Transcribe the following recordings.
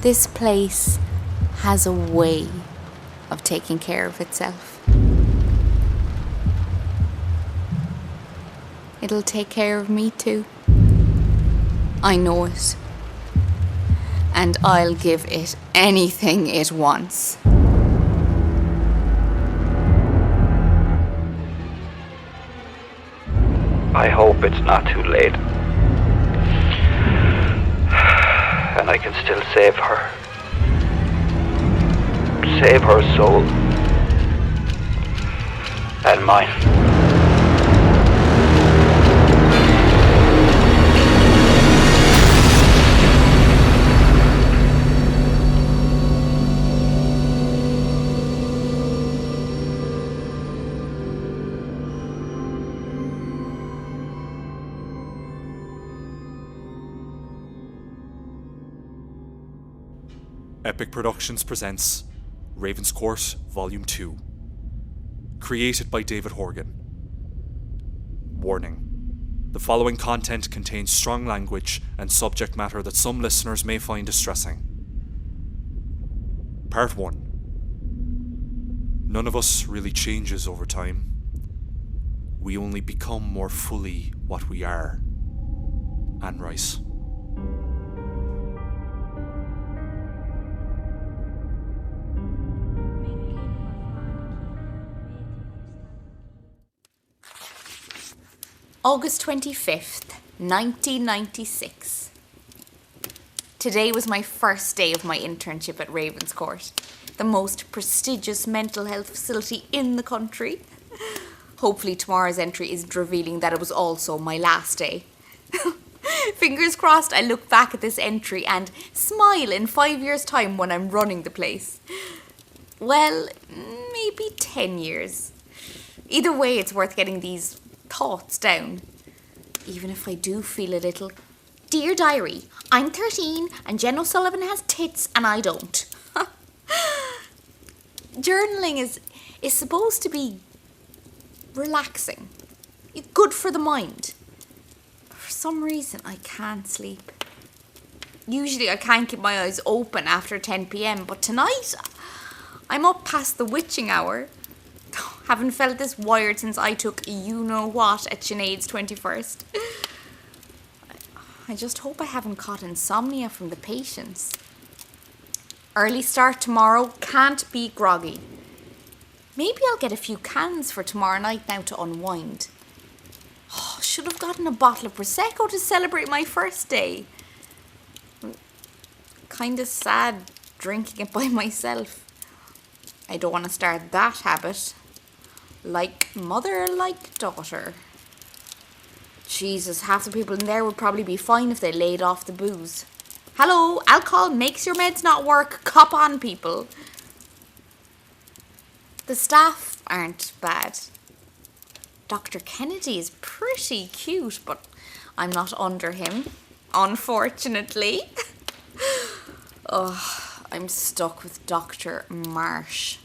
This place has a way of taking care of itself. It'll take care of me too. I know it. And I'll give it anything it wants. I hope it's not too late. And I can still save her. Save her soul. And mine. Epic Productions presents Ravenscourt Volume 2. Created by David Horgan. Warning. The following content contains strong language and subject matter that some listeners may find distressing. Part 1. None of us really changes over time. We only become more fully what we are. Anne Rice. August 25th, 1996. Today was my first day of my internship at Ravenscourt, the most prestigious mental health facility in the country. Hopefully tomorrow's entry isn't revealing that it was also my last day. Fingers crossed I look back at this entry and smile in 5 years' time when I'm running the place. Well, maybe 10 years. Either way, it's worth getting these thoughts down, even if I do feel a little. Dear diary, I'm 13 and Jen O'Sullivan has tits and I don't. Journaling is supposed to be relaxing, good for the mind. For some reason I can't sleep. Usually I can't keep my eyes open after 10 p.m, but tonight I'm up past the witching hour. Haven't felt this wired since I took you-know-what at Sinead's 21st. I just hope I haven't caught insomnia from the patients. Early start tomorrow, can't be groggy. Maybe I'll get a few cans for tomorrow night now to unwind. Should have gotten a bottle of Prosecco to celebrate my first day. Kinda sad drinking it by myself. I don't want to start that habit. Like mother, like daughter. Jesus, half the people in there would probably be fine if they laid off the booze. Hello, alcohol makes your meds not work. Cop on, people. The staff aren't bad. Dr. Kennedy is pretty cute, but I'm not under him, unfortunately. I'm stuck with Dr. Marsh.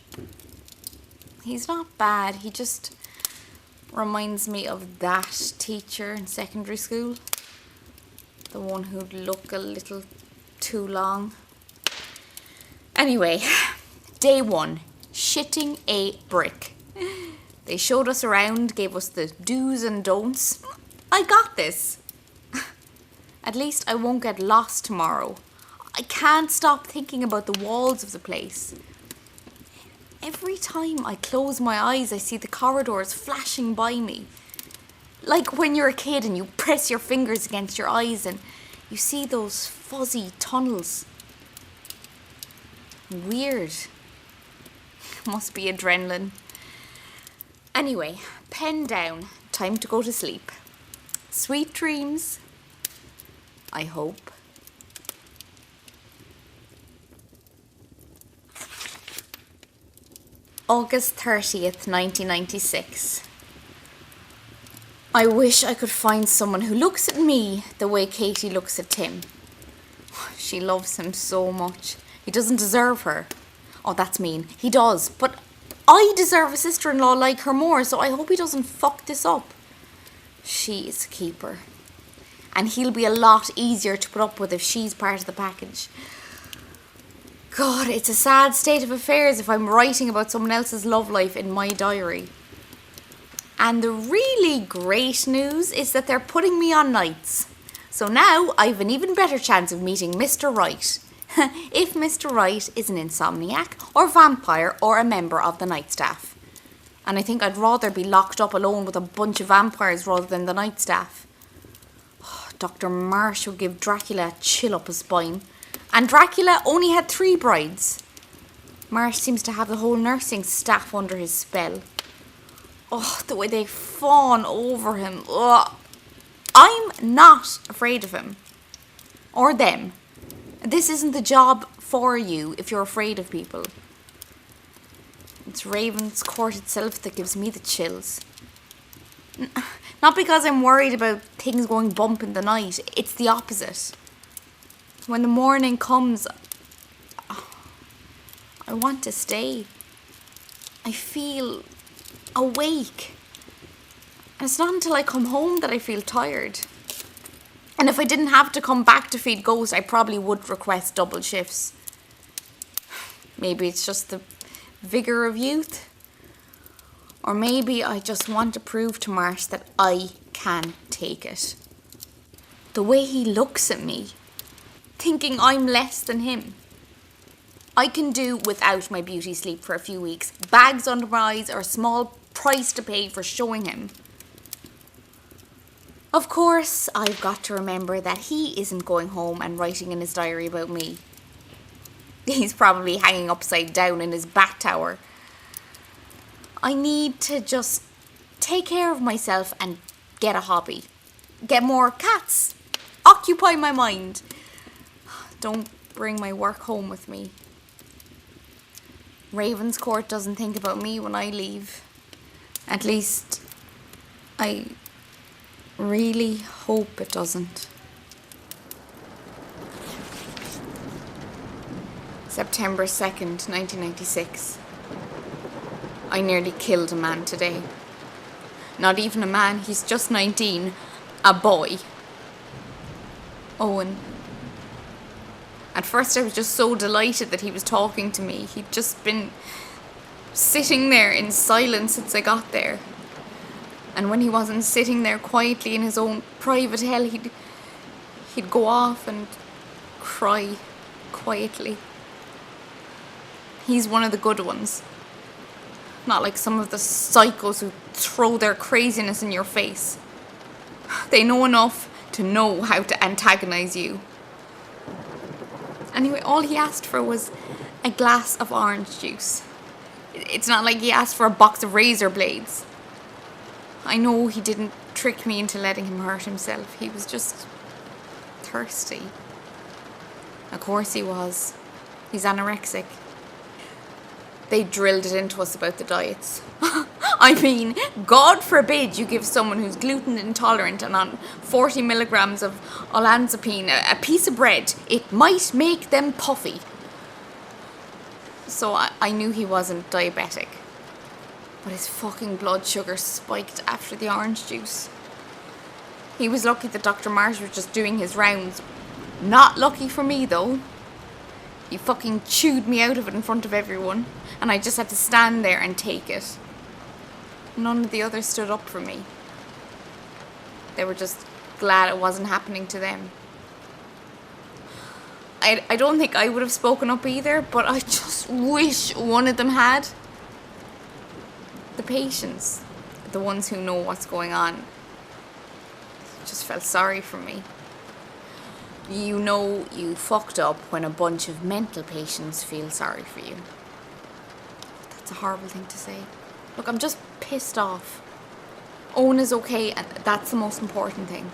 He's not bad, he just reminds me of that teacher in secondary school. The one who'd look a little too long. Anyway, day 1, shitting a brick. They showed us around, gave us the do's and don'ts. I got this. At least I won't get lost tomorrow. I can't stop thinking about the walls of the place. Every time I close my eyes, I see the corridors flashing by me. Like when you're a kid and you press your fingers against your eyes and you see those fuzzy tunnels. Weird. Must be adrenaline. Anyway, pen down. Time to go to sleep. Sweet dreams. I hope. August 30th, 1996. I wish I could find someone who looks at me the way Katie looks at Tim. She loves him so much. He doesn't deserve her. Oh, that's mean. He does. But I deserve a sister-in-law like her more, so I hope he doesn't fuck this up. She is a keeper. And he'll be a lot easier to put up with if she's part of the package. God, it's a sad state of affairs if I'm writing about someone else's love life in my diary. And the really great news is that they're putting me on nights. So now I've an even better chance of meeting Mr. Right. If Mr. Right is an insomniac or vampire or a member of the night staff. And I think I'd rather be locked up alone with a bunch of vampires rather than the night staff. Dr. Marsh would give Dracula a chill up his spine. And Dracula only had 3 brides. Marsh seems to have the whole nursing staff under his spell. Oh, the way they fawn over him. Ugh. I'm not afraid of him. Or them. This isn't the job for you if you're afraid of people. It's Ravenscourt itself that gives me the chills. Not because I'm worried about things going bump in the night. It's the opposite. When the morning comes, I want to stay. I feel awake. And it's not until I come home that I feel tired. And if I didn't have to come back to feed ghosts, I probably would request double shifts. Maybe it's just the vigour of youth. Or maybe I just want to prove to Marsh that I can take it. The way he looks at me, thinking I'm less than him. I can do without my beauty sleep for a few weeks. Bags under my eyes or a small price to pay for showing him. Of course, I've got to remember that he isn't going home and writing in his diary about me. He's probably hanging upside down in his bat tower. I need to just take care of myself and get a hobby. Get more cats. Occupy my mind. Don't bring my work home with me. Ravenscourt doesn't think about me when I leave. At least, I really hope it doesn't. September 2nd, 1996. I nearly killed a man today. Not even a man, he's just 19. A boy. Owen. At first I was just so delighted that he was talking to me. He'd just been sitting there in silence since I got there. And when he wasn't sitting there quietly in his own private hell, he'd go off and cry quietly. He's one of the good ones. Not like some of the psychos who throw their craziness in your face. They know enough to know how to antagonize you. Anyway, all he asked for was a glass of orange juice. It's not like he asked for a box of razor blades. I know he didn't trick me into letting him hurt himself. He was just thirsty. Of course he was. He's anorexic. They drilled it into us about the diets. I mean, God forbid you give someone who's gluten intolerant and on 40 milligrams of olanzapine a piece of bread. It might make them puffy. So I knew he wasn't diabetic. But his fucking blood sugar spiked after the orange juice. He was lucky that Dr. Marsh was just doing his rounds. Not lucky for me, though. He fucking chewed me out of it in front of everyone, and I just had to stand there and take it. None of the others stood up for me. They were just glad it wasn't happening to them. I don't think I would have spoken up either, but I just wish one of them had. The patients, the ones who know what's going on, just felt sorry for me. You know you fucked up when a bunch of mental patients feel sorry for you. That's a horrible thing to say. Look, I'm just pissed off. Owen is okay, and that's the most important thing.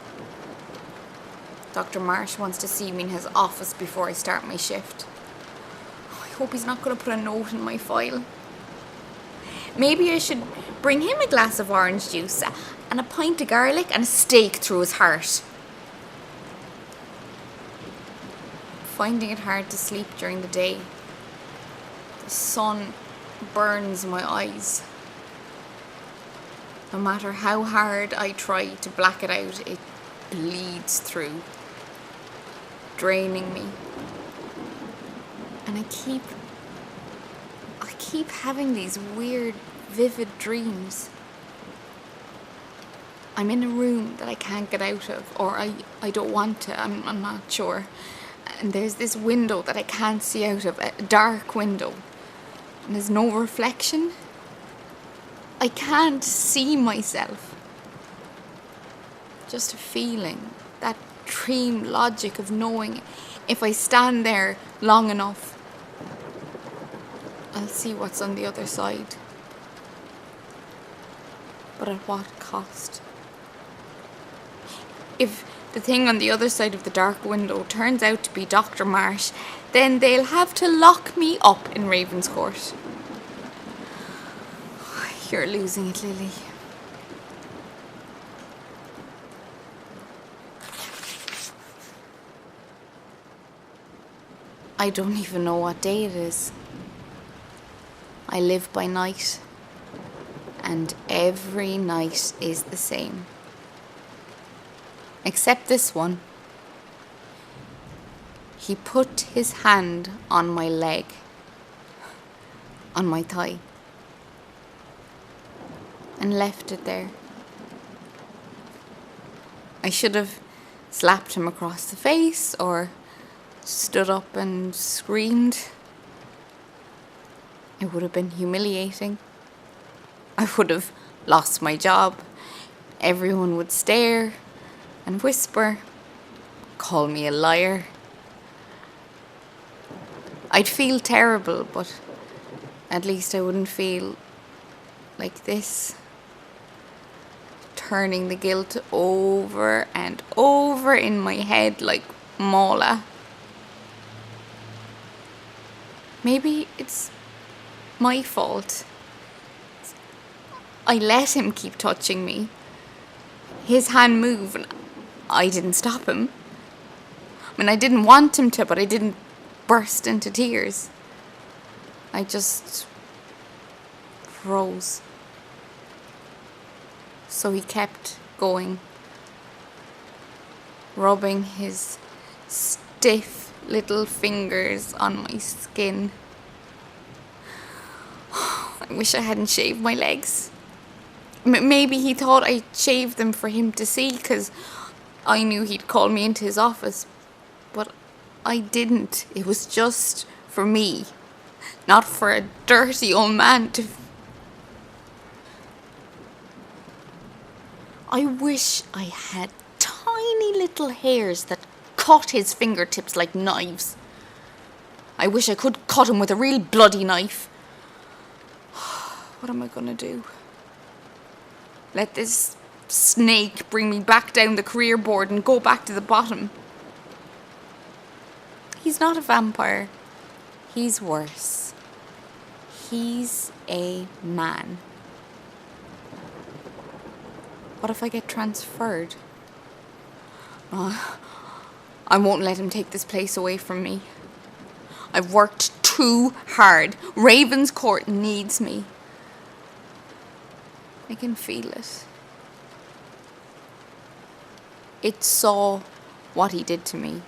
Dr. Marsh wants to see me in his office before I start my shift. I hope he's not going to put a note in my file. Maybe I should bring him a glass of orange juice and a pint of garlic and a stake through his heart. Finding it hard to sleep during the day. The sun burns my eyes. No matter how hard I try to black it out, it bleeds through, draining me. And And I keep having these weird, vivid dreams. I'm in a room that I can't get out of, or I don't want to, I'm not sure. And there's this window that I can't see out of, a dark window. And there's no reflection. I can't see myself. Just a feeling, that dream logic of knowing if I stand there long enough, I'll see what's on the other side. But at what cost? If the thing on the other side of the dark window turns out to be Dr. Marsh, then they'll have to lock me up in Ravenscourt. You're losing it, Lily. I don't even know what day it is. I live by night, and every night is the same. Except this one. He put his hand on my leg, on my thigh, and left it there. I should have slapped him across the face or stood up and screamed. It would have been humiliating. I would have lost my job. Everyone would stare and whisper, call me a liar. I'd feel terrible, but at least I wouldn't feel like this. Turning the guilt over and over in my head like Mala. Maybe it's my fault. I let him keep touching me. His hand moved and I didn't stop him. I mean, I didn't want him to, but I didn't burst into tears. I just froze. So he kept going, rubbing his stiff little fingers on my skin. I wish I hadn't shaved my legs. Maybe he thought I shaved them for him to see, because I knew he'd call me into his office. But I didn't. It was just for me, not for a dirty old man to... I wish I had tiny little hairs that cut his fingertips like knives. I wish I could cut him with a real bloody knife. What am I gonna do? Let this snake bring me back down the career board and go back to the bottom? He's not a vampire. He's worse. He's a man. What if I get transferred? I won't let him take this place away from me. I've worked too hard. Ravenscourt needs me. I can feel it. It saw what he did to me.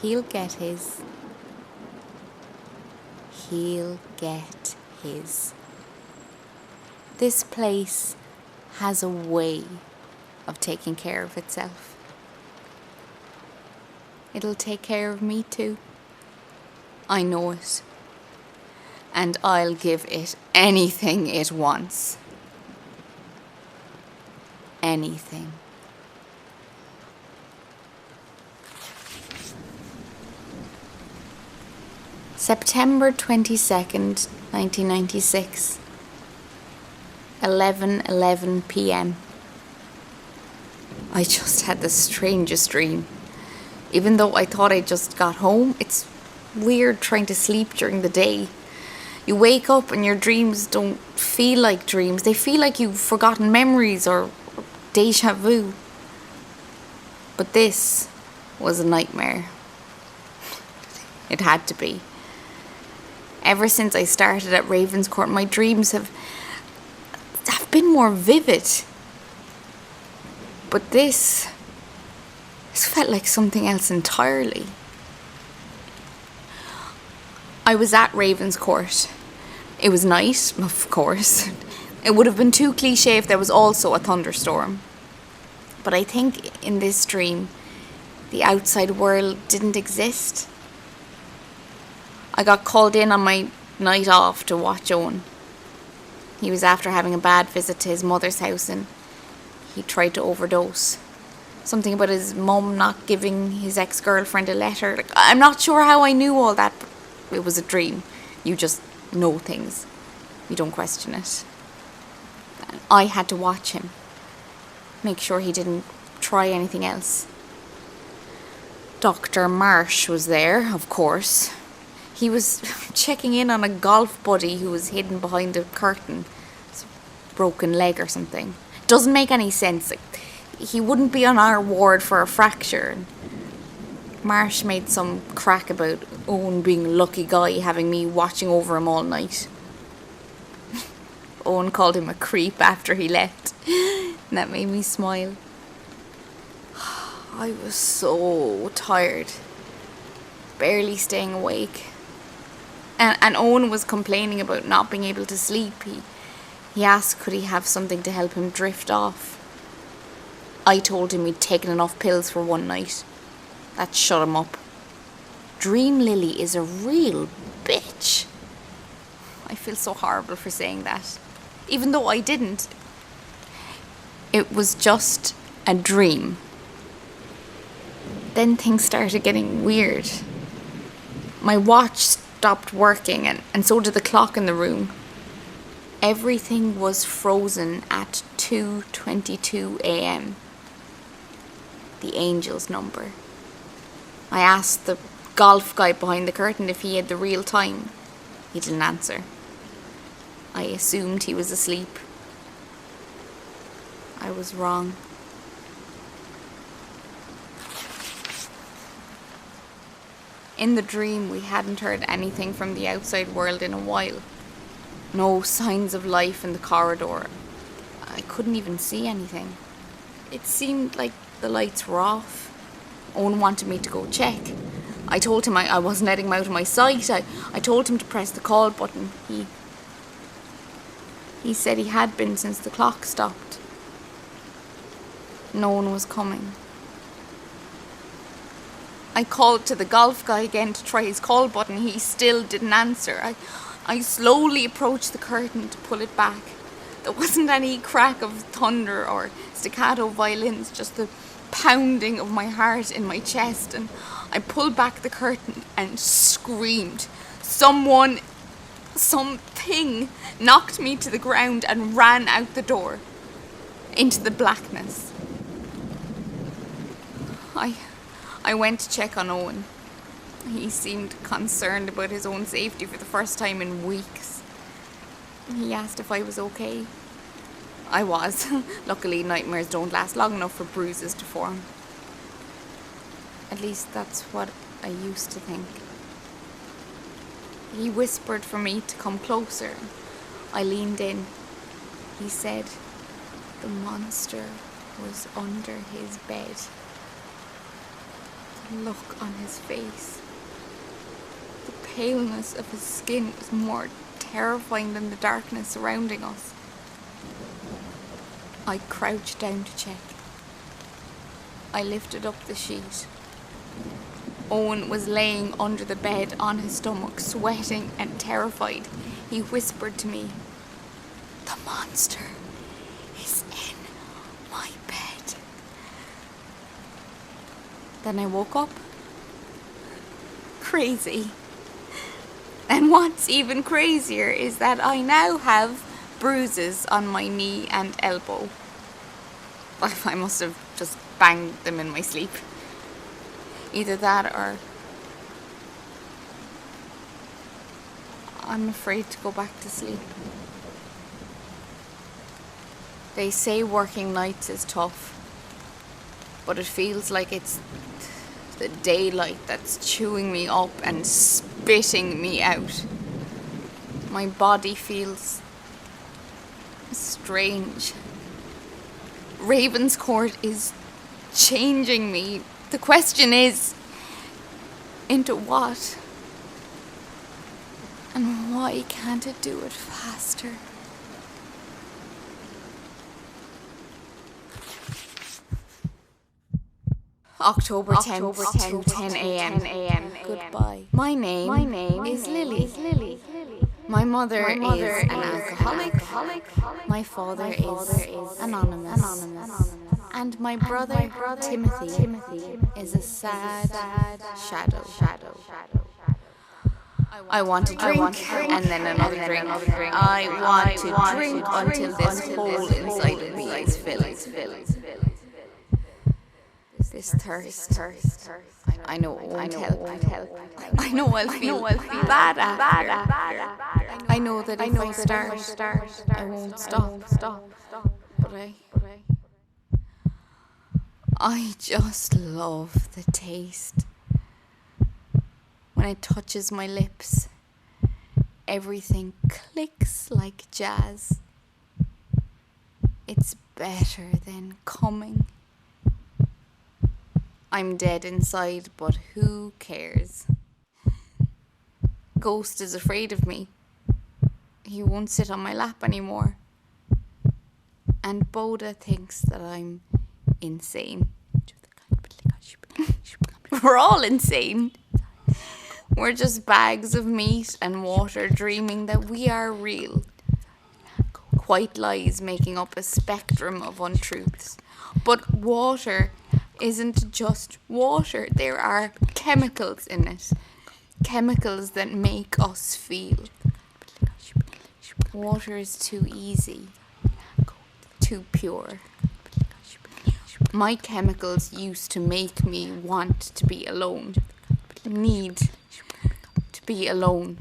He'll get his. He'll get his. This place has a way of taking care of itself. It'll take care of me too. I know it. And I'll give it anything it wants. Anything. September 22nd, 1996. 11:11 p.m. I just had the strangest dream. Even though I thought I just got home, it's weird trying to sleep during the day. You wake up and your dreams don't feel like dreams. They feel like you've forgotten memories or deja vu. But this was a nightmare. It had to be. Ever since I started at Ravenscourt, my dreams have been more vivid. But this felt like something else entirely. I was at Ravenscourt. It was night, of course. It would have been too cliché if there was also a thunderstorm. But I think in this dream, the outside world didn't exist. I got called in on my night off to watch Owen. He was after having a bad visit to his mother's house and he tried to overdose. Something about his mum not giving his ex-girlfriend a letter. Like, I'm not sure how I knew all that, but it was a dream. You just know things. You don't question it. I had to watch him. Make sure he didn't try anything else. Dr. Marsh was there, of course. He was checking in on a golf buddy who was hidden behind a curtain. It's a broken leg or something. Doesn't make any sense. Like, he wouldn't be on our ward for a fracture. Marsh made some crack about Owen being a lucky guy having me watching over him all night. Owen called him a creep after he left. And that made me smile. I was so tired. Barely staying awake. And Owen was complaining about not being able to sleep. He asked could he have something to help him drift off. I told him he'd taken enough pills for one night. That shut him up. Dream Lily is a real bitch. I feel so horrible for saying that. Even though I didn't. It was just a dream. Then things started getting weird. My watch stopped working and so did the clock in the room. Everything was frozen at 2:22 a.m. The angel's number. I asked the golf guy behind the curtain if he had the real time. He didn't answer. I assumed he was asleep. I was wrong. In the dream, we hadn't heard anything from the outside world in a while. No signs of life in the corridor. I couldn't even see anything. It seemed like the lights were off. Owen wanted me to go check. I told him I wasn't letting him out of my sight. I told him to press the call button. He said he had been since the clock stopped. No one was coming. I called to the golf guy again to try his call button. He still didn't answer. I slowly approached the curtain to pull it back. There wasn't any crack of thunder or staccato violins, just the pounding of my heart in my chest, and I pulled back the curtain and screamed. Something knocked me to the ground and ran out the door into the blackness. I went to check on Owen. He seemed concerned about his own safety for the first time in weeks. He asked if I was okay. I was. Luckily, nightmares don't last long enough for bruises to form. At least that's what I used to think. He whispered for me to come closer. I leaned in. He said the monster was under his bed. The look on his face, the paleness of his skin was more terrifying than the darkness surrounding us. I crouched down to check. I lifted up the sheet. Owen was laying under the bed on his stomach, sweating and terrified. He whispered to me, "The monster is in my bed." Then I woke up. Crazy. And what's even crazier is that I now have bruises on my knee and elbow. I must have just banged them in my sleep. Either that or I'm afraid to go back to sleep. They say working nights is tough, but it feels like it's the daylight that's chewing me up and spitting me out. My body feels strange. Ravenscourt is changing me. The question is, into what? And why can't it do it faster? October 10th, 10 a.m. Goodbye. My name is Lily. My mother is an alcoholic. My father is anonymous. And my brother Timothy is a sad shadow. I want to drink and then another drink. I want to drink until this hole inside of me is filled. This thirst. I know it won't help. I know I'll feel bad after. I know that if I start, I won't stop. But I just love the taste. When it touches my lips, everything clicks like jazz. It's better than coming. I'm dead inside, but who cares? Ghost is afraid of me. He won't sit on my lap anymore. And Boda thinks that I'm insane. We're all insane. We're just bags of meat and water dreaming that we are real. White lies making up a spectrum of untruths. But water isn't just water. There are chemicals in it. Chemicals that make us feel. Water is too easy. Too pure. My chemicals used to make me want to be alone. Need to be alone.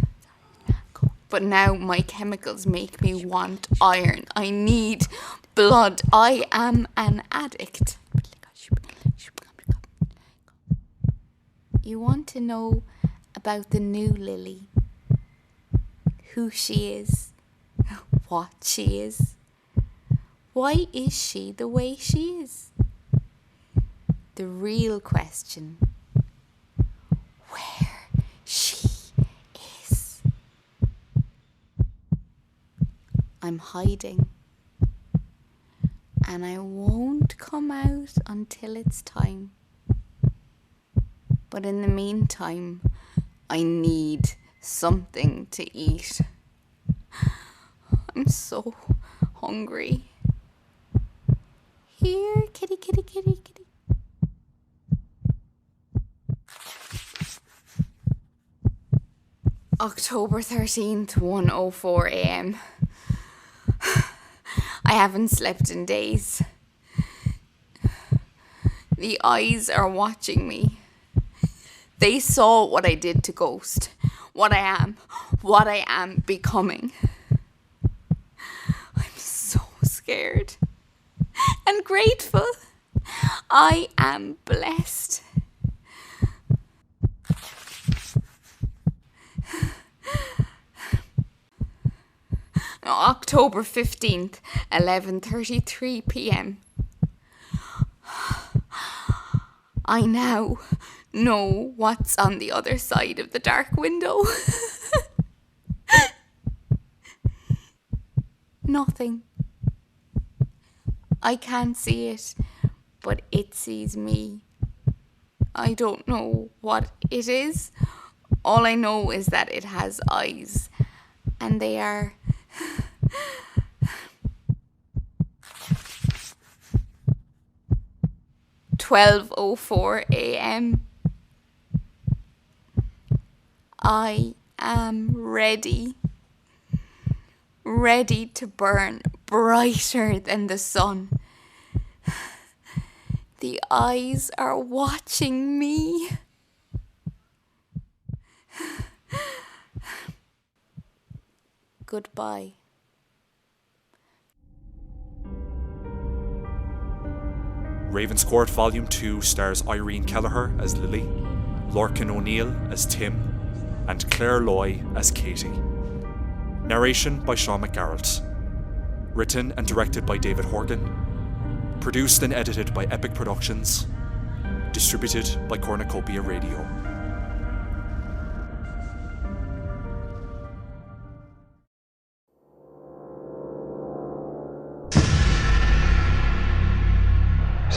But now my chemicals make me want iron. I need blood. I am an addict. You want to know about the new Lily? Who she is? What she is? Why is she the way she is? The real question. Where she is. I'm hiding. And I won't come out until it's time. But in the meantime, I need something to eat. I'm so hungry. Here, kitty. October 13th, 1:04 a.m. I haven't slept in days. The eyes are watching me. They saw what I did to Ghost, what I am becoming. I'm so scared and grateful. I am blessed. October 15th, 11:33 p.m. I now know what's on the other side of the dark window. Nothing. I can't see it, but it sees me. I don't know what it is. All I know is that it has eyes, and they are 12:04 a.m. I am ready to burn brighter than the sun. The eyes are watching me. Goodbye. Ravenscourt Volume 2 stars Irene Kelleher as Lily, Lorcan O'Neill as Tim, and Claire Loy as Katie. Narration by Sean MacGearailt. Written and directed by David Horgan. Produced and edited by Epic Productions. Distributed by Cornucopia Radio.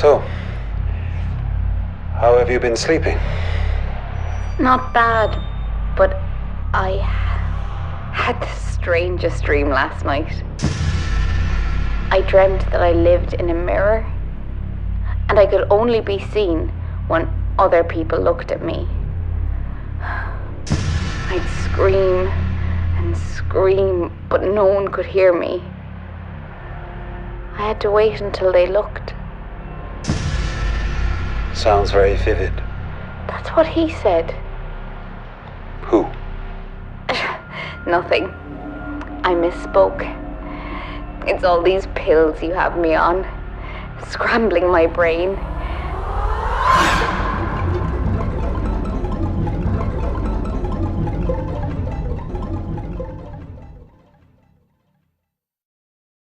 So, how have you been sleeping? Not bad, but I had the strangest dream last night. I dreamt that I lived in a mirror, and I could only be seen when other people looked at me. I'd scream and scream, but no one could hear me. I had to wait until they looked. Sounds very vivid. That's what he said. Who? Nothing. I misspoke. It's all these pills you have me on, scrambling my brain,